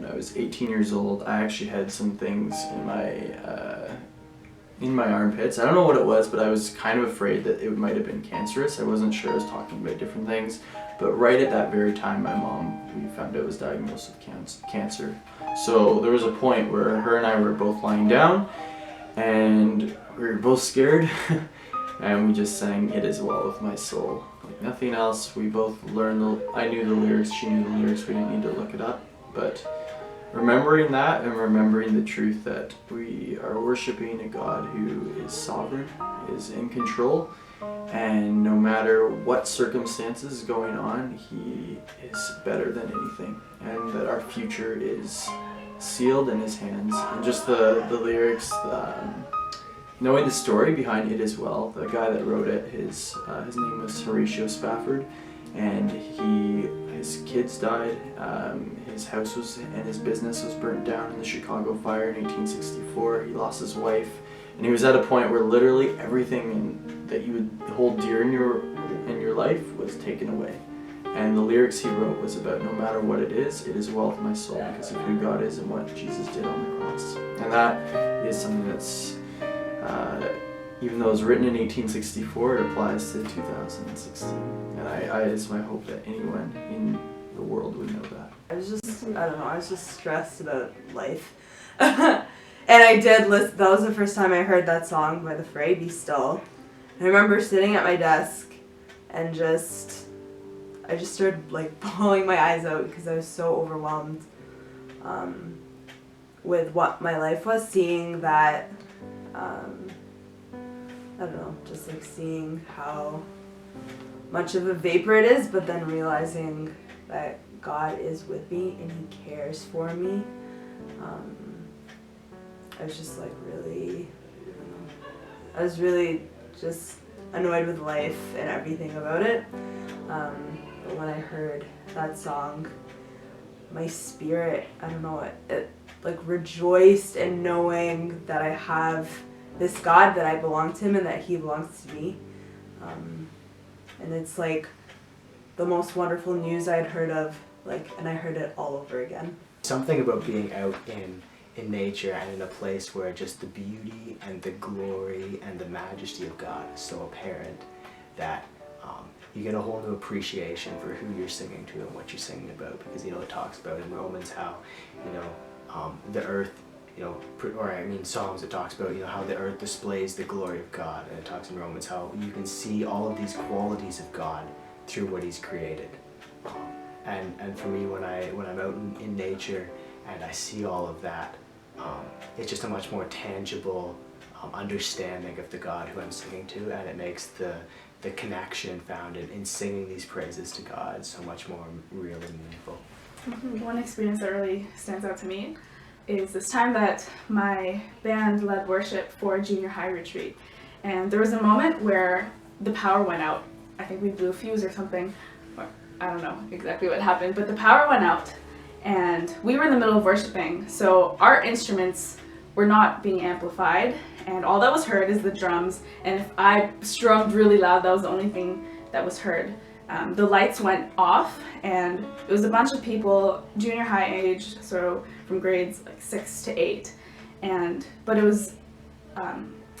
I was 18 years old, I actually had some things in my armpits. I don't know what it was, but I was kind of afraid that it might have been cancerous. I wasn't sure. I was talking about different things. But right at that very time, my mom, we found out, was diagnosed with cancer. So there was a point where her and I were both lying down, and we were both scared, and we just sang "It Is Well With My Soul." Like nothing else. We both learned I knew the lyrics, she knew the lyrics, we didn't need to look it up. But remembering that and remembering the truth that we are worshiping a God who is sovereign, is in control, and no matter what circumstances is going on, He is better than anything, and that our future is sealed in His hands. And just the lyrics, knowing the story behind "It Is Well," the guy that wrote it, his name was Horatio Spafford, and his kids died, his house and his business was burnt down in the Chicago fire in 1864. He lost his wife, and he was at a point where literally everything that you would hold dear in your life was taken away. And the lyrics he wrote was about, no matter what it is well with my soul because of who God is and what Jesus did on the cross. And that is something that's, even though it was written in 1864, it applies to 2016. And it's my hope that anyone in the world would know that. I was just stressed about life. And I did listen, that was the first time I heard that song by The Fray, Be Still. And I remember sitting at my desk and I just started like bawling my eyes out because I was so overwhelmed with what my life was, seeing that, I don't know, just like seeing how much of a vapor it is, but then realizing that God is with me and He cares for me. I was just like I was really just annoyed with life and everything about it. But when I heard that song, my spirit, I don't know, it like rejoiced in knowing that I have this God, that I belong to Him and that He belongs to me. And it's like the most wonderful news I'd heard of, and I heard it all over again. Something about being out in nature and in a place where just the beauty and the glory and the majesty of God is so apparent that you get a whole new appreciation for who you're singing to and what you're singing about, because it talks about in Romans how the earth, Psalms, it talks about how the earth displays the glory of God, and it talks in Romans how you can see all of these qualities of God through what He's created. And for me, when I'm out in nature and I see all of that, it's just a much more tangible understanding of the God who I'm singing to, and it makes the connection found in singing these praises to God so much more real and meaningful. One experience that really stands out to me is this time that my band led worship for a junior high retreat. And there was a moment where the power went out. I think we blew a fuse or something. I don't know exactly what happened, but the power went out and we were in the middle of worshiping. So our instruments were not being amplified, and all that was heard is the drums. And if I strummed really loud, that was the only thing that was heard. The lights went off, and it was a bunch of people, junior high age, so from grades 6 to 8. But it was,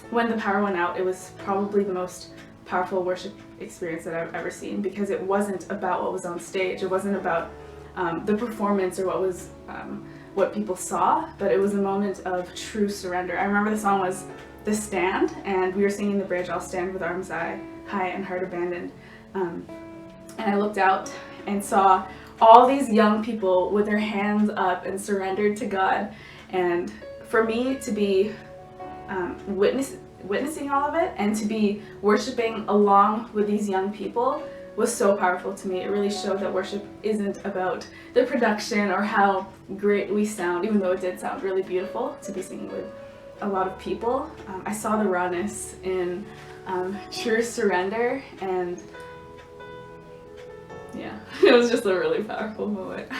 when the power went out, it was probably the most powerful worship experience that I've ever seen, because it wasn't about what was on stage. It wasn't about the performance or what people saw, but it was a moment of true surrender. I remember the song was "The Stand," and we were singing the bridge, "I'll stand with arms high and heart abandoned." And I looked out and saw all these young people with their hands up and surrendered to God. And for me to be witnessing all of it and to be worshiping along with these young people was so powerful to me. It really showed that worship isn't about the production or how great we sound, even though it did sound really beautiful to be singing with a lot of people. I saw the rawness in true surrender, and yeah, it was just a really powerful moment.